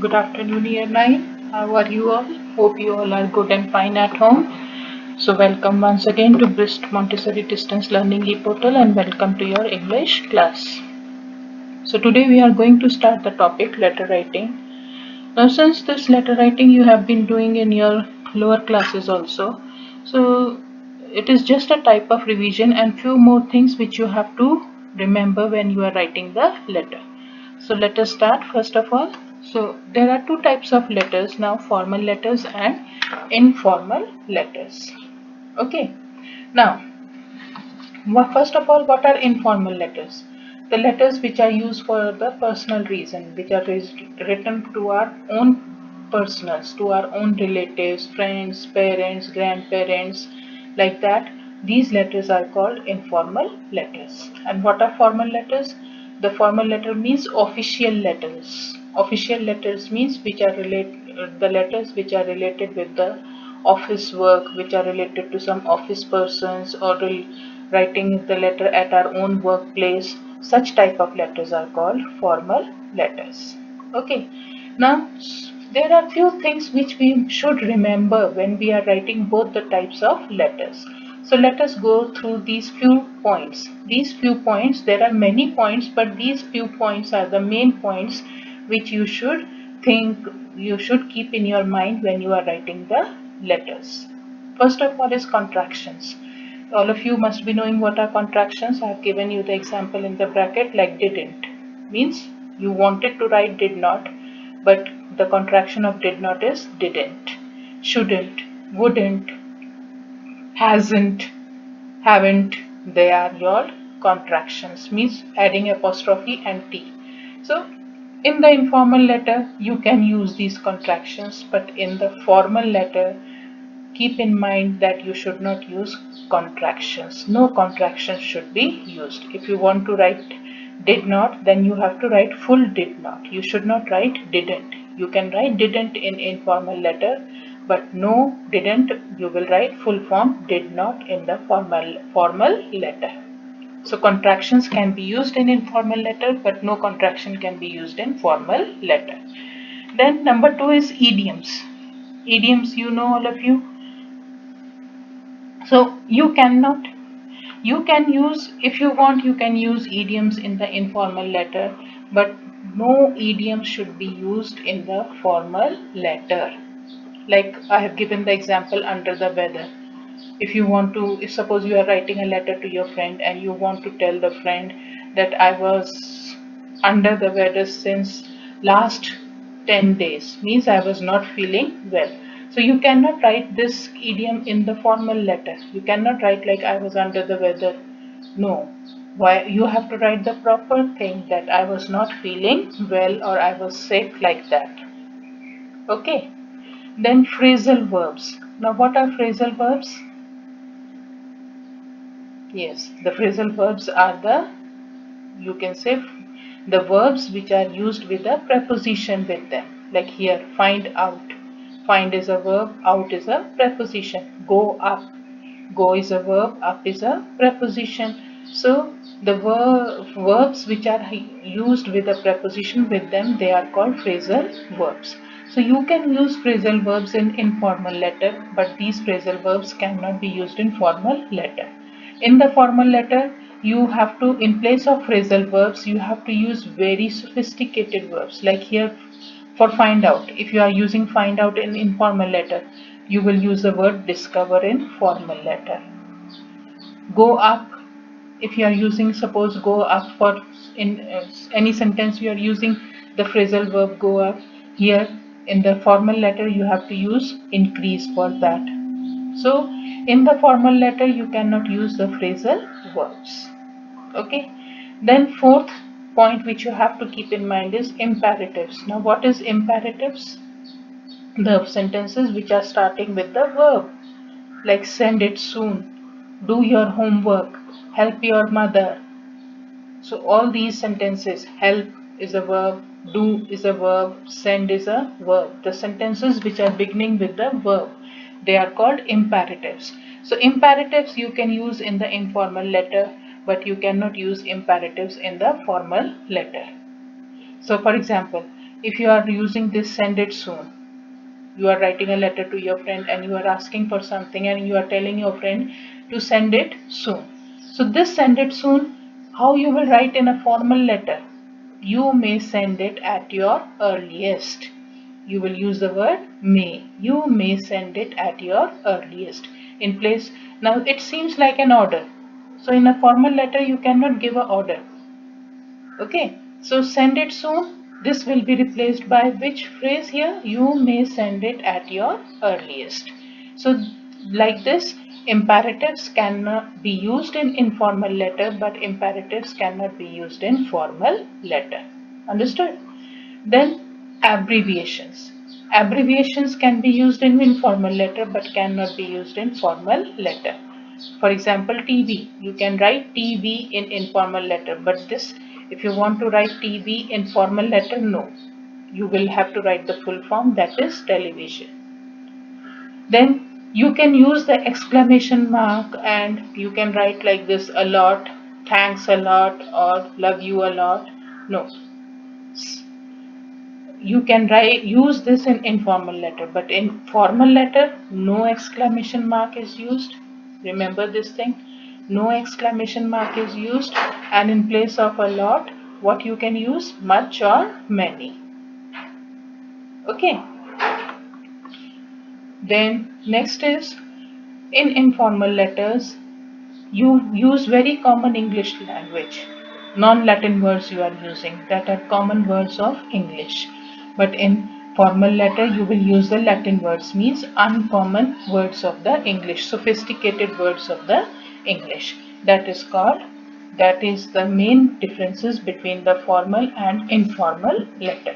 Good afternoon, Year 9. How are you all? Hope you all are good and fine at home. So, welcome once again to BRIST Montessori Distance Learning e-portal and welcome to your English class. So, today we are going to start the topic letter writing. Now, since this letter writing you have been doing in your lower classes also, so it is just a type of revision and few more things which you have to remember when you are writing the letter. So let us start first of all. So there are two types of letters now, formal letters and informal letters. Okay. Now, first of all, what are informal letters? The letters which are used for the personal reason, which are written to our own personals, to our own relatives, friends, parents, grandparents, like that. These letters are called informal letters. And what are formal letters? The formal letter means official letters. Official letters means the letters which are related with the office work, which are related to some office persons, or writing the letter at our own workplace. Such type of letters are called formal letters. Okay. Now there are few things which we should remember when we are writing both the types of letters. So let us go through these few points. These few points, there are many points, but these few points are the main points which you should keep in your mind when you are writing the letters. First of all is contractions. All of you must be knowing what are contractions. I have given you the example in the bracket, like didn't means you wanted to write did not, but the contraction of did not is didn't. Shouldn't, wouldn't, hasn't, haven't, they are your contractions, means adding apostrophe and t. So in the informal letter you can use these contractions, but in the formal letter keep in mind that you should not use contractions. No contractions should be used. If you want to write did not, then you have to write full did not. You should not write didn't. You can write didn't in informal letter, but no didn't, you will write full form did not in the formal letter. So contractions can be used in informal letter, but no contraction can be used in formal letter. Then number 2 is idioms. Idioms, you know, all of you. So you can use, if you want, you can use idioms in the informal letter, but no idiom should be used in the formal letter. Like I have given the example under the weather. If you want to, if suppose you are writing a letter to your friend and you want to tell the friend that I was under the weather since last 10 days, means I was not feeling well. So you cannot write this idiom in the formal letter. You cannot write like I was under the weather. No. Why? You have to write the proper thing, that I was not feeling well or I was sick, like that. Okay. Then phrasal verbs. Now what are phrasal verbs? Yes, the phrasal verbs are you can say, the verbs which are used with a preposition with them. Like here, find out. Find is a verb, out is a preposition. Go up. Go is a verb, up is a preposition. So the verbs which are used with a preposition with them, they are called phrasal verbs. So you can use phrasal verbs in informal letter, but these phrasal verbs cannot be used in formal letter. In the formal letter, you have to, in place of phrasal verbs, you have to use very sophisticated verbs. Like here, for find out, if you are using find out in informal letter, you will use the word discover in formal letter. Go up, if you are using, suppose go up, for in any sentence you are using the phrasal verb go up. Here in the formal letter you have to use increase for that. So in the formal letter you cannot use the phrasal verbs. Okay. Then fourth point which you have to keep in mind is imperatives. Now what is imperatives? The sentences which are starting with the verb, like send it soon, do your homework, help your mother. So all these sentences, help is a verb, do is a verb, send is a verb. The sentences which are beginning with the verb, they are called imperatives. So imperatives you can use in the informal letter, but you cannot use imperatives in the formal letter. So for example, if you are using this send it soon, you are writing a letter to your friend and you are asking for something and you are telling your friend to send it soon. So this send it soon, how you will write in a formal letter? You may send it at your earliest. You will use the word may. You may send it at your earliest. In place, now it seems like an order. So in a formal letter you cannot give an order. Okay, so send it soon. This will be replaced by which phrase here? You may send it at your earliest. So like this, imperatives cannot be used in informal letter, but imperatives cannot be used in formal letter. Understood? Then abbreviations. Abbreviations can be used in informal letter but cannot be used in formal letter. For example, TV. You can write TV in informal letter, but this, if you want to write TV in formal letter, no. You will have to write the full form, that is television. Then you can use the exclamation mark and you can write like this: a lot, thanks a lot, or love you a lot. No. You can use this in informal letter, but in formal letter no exclamation mark is used. Remember this thing, no exclamation mark is used, and in place of a lot, what you can use? Much or many. Okay, then next is, in informal letters you use very common English language, non-Latin words you are using that are common words of English. But in formal letter you will use the Latin words, means uncommon words of the English, sophisticated words of the English. That is the main differences between the formal and informal letter.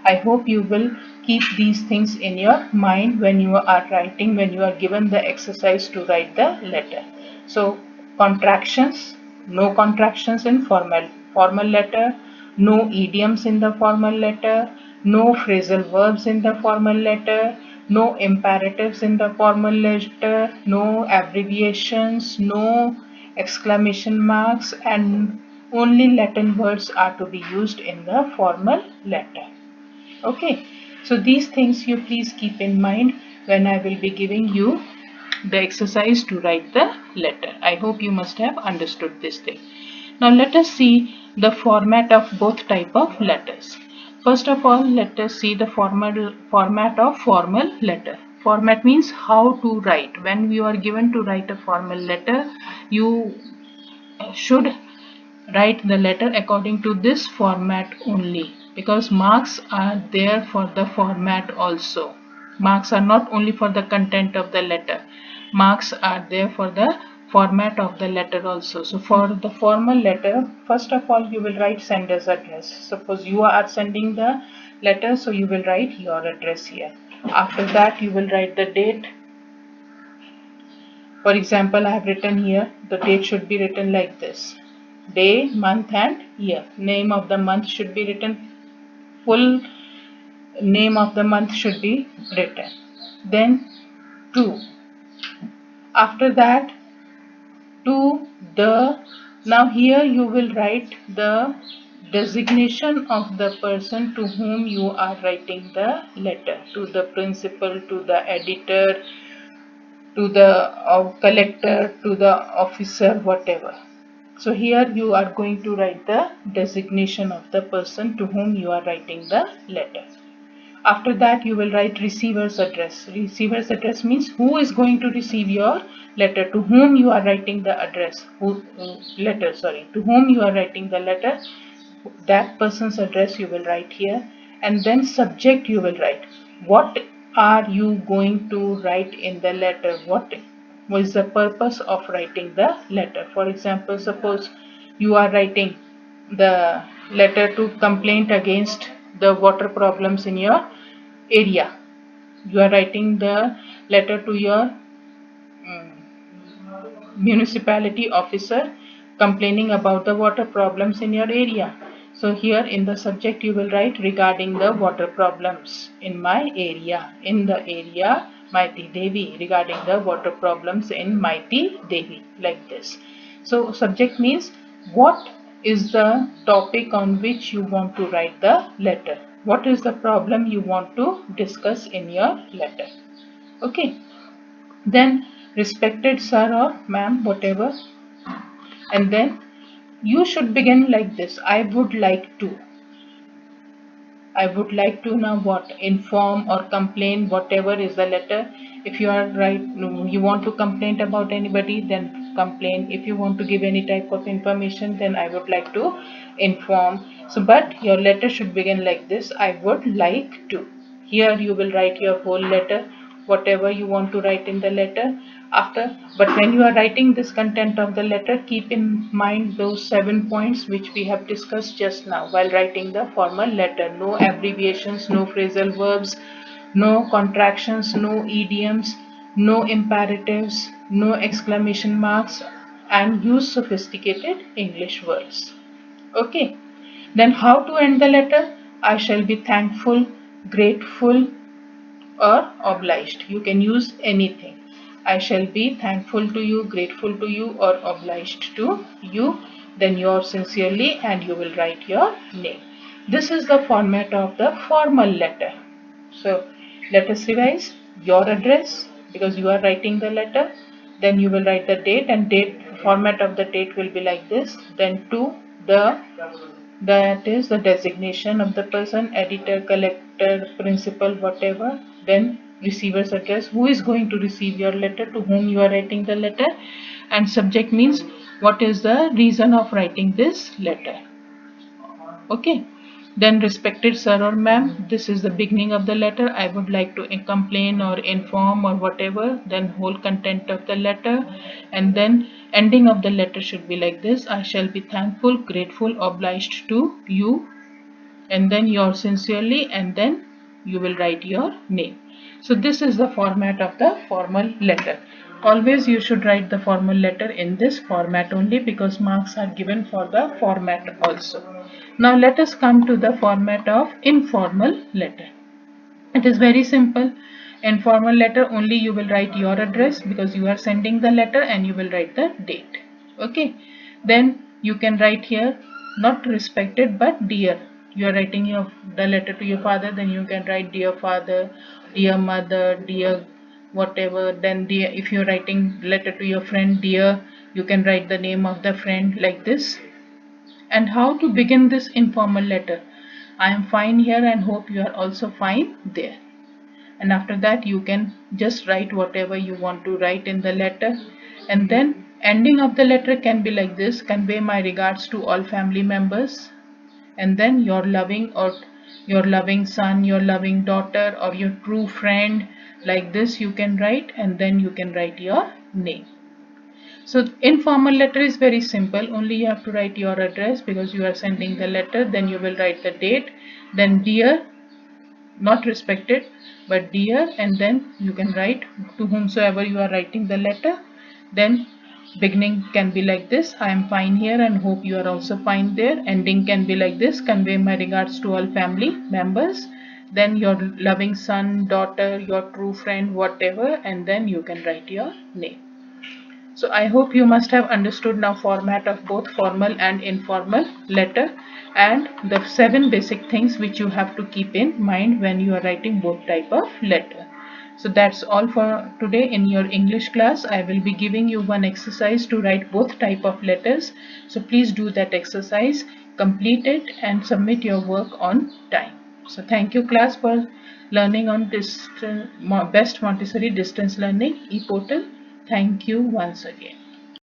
I hope you will keep these things in your mind when you are writing, when you are given the exercise to write the letter. So contractions, no contractions in formal letter, no idioms in the formal letter, no phrasal verbs in the formal letter, no imperatives in the formal letter, no abbreviations, no exclamation marks, and only Latin words are to be used in the formal letter. Okay, so these things you please keep in mind when I will be giving you the exercise to write the letter. I hope you must have understood this thing. Now let us see the format of both type of letters. First of all, let us see the format of formal letter. Format means how to write. When you are given to write a formal letter, you should write the letter according to this format only, because marks are there for the format also. Marks are not only for the content of the letter, marks are there for the format of the letter also. So for the formal letter, first of all you will write sender's address. Suppose you are sending the letter, so you will write your address here. After that you will write the date. For example, I have written here, the date should be written like this: day, month and year. Name of the month should be written, full name of the month should be written. Then to. After that, to the. Now here you will write the designation of the person to whom you are writing the letter, to the principal, to the editor, to the collector, to the officer, whatever. So here you are going to write the designation of the person to whom you are writing the letter. After that you will write receiver's address. Receiver's address means who is going to receive your letter, to whom you are writing the address, to whom you are writing the letter. That person's address you will write here. And then subject you will write. What are you going to write in the letter? What was the purpose of writing the letter? For example, suppose you are writing the letter to complaint against the water problems in your area. You are writing the letter to your municipality officer complaining about the water problems in your area. So here in the subject you will write regarding the water problems in my area, in the area Mighty Devi, regarding the water problems in Mighty Devi, like this. So subject means what is the topic on which you want to write the letter. what is the problem you want to discuss in your letter. Okay, then respected sir or ma'am, whatever, and then you should begin like this: I would like to. I would like to now what? Inform or complain, whatever is the letter. If you are right, you want to complain about anybody, then complain. If you want to give any type of information, then I would like to inform. So, but your letter should begin like this: I would like to. Here you will write your whole letter, whatever you want to write in the letter. After, but when you are writing this content of the letter, keep in mind those 7 points which we have discussed just now while writing the formal letter. No abbreviations, no phrasal verbs, no contractions, no idioms, no imperatives, no exclamation marks, and use sophisticated English words. Okay, then how to end the letter? I shall be thankful, grateful, or obliged. You can use anything. I shall be thankful to you, grateful to you, or obliged to you. Then yours sincerely, and you will write your name. This is the format of the formal letter. So let us revise: your address, because you are writing the letter. Then you will write the date, and date format of the date will be like this. Then to the, that is the designation of the person: editor, collector, principal, whatever. Then receiver's address: who is going to receive your letter, to whom you are writing the letter. And subject means what is the reason of writing this letter. Okay, then respected sir or ma'am, this is the beginning of the letter: I would like to complain or inform or whatever, then whole content of the letter. And then ending of the letter should be like this: I shall be thankful, grateful, obliged to you, and then yours sincerely, and then you will write your name. So this is the format of the formal letter. Always you should write the formal letter in this format only, because marks are given for the format also. Now let us come to the format of informal letter. It is very simple. In formal letter only you will write your address, because you are sending the letter, and you will write the date. Okay, then you can write here not respected but dear. You are writing the letter to your father, then you can write dear father, dear mother, dear whatever. Then dear, if you are writing letter to your friend, dear, you can write the name of the friend like this. And how to begin this informal letter: I am fine here and hope you are also fine there. And after that you can just write whatever you want to write in the letter. And then ending of the letter can be like this: convey my regards to all family members. And then your loving, or your loving son, your loving daughter, or your true friend, like this you can write. And then you can write your name. So informal letter is very simple. Only you have to write your address, because you are sending the letter. Then you will write the date. Then dear, not respected but dear. And then you can write to whomsoever you are writing the letter. Then beginning can be like this: I am fine here and hope you are also fine there. Ending can be like this: convey my regards to all family members. Then your loving son, daughter, your true friend, whatever. And then you can write your name. So I hope you must have understood now format of both formal and informal letter, and the 7 basic things which you have to keep in mind when you are writing both type of letter. So that's all for today in your English class. I will be giving you one exercise to write both type of letters. So please do that exercise, complete it, and submit your work on time. So thank you class for learning on this Best Montessori Distance Learning e-portal. Thank you once again.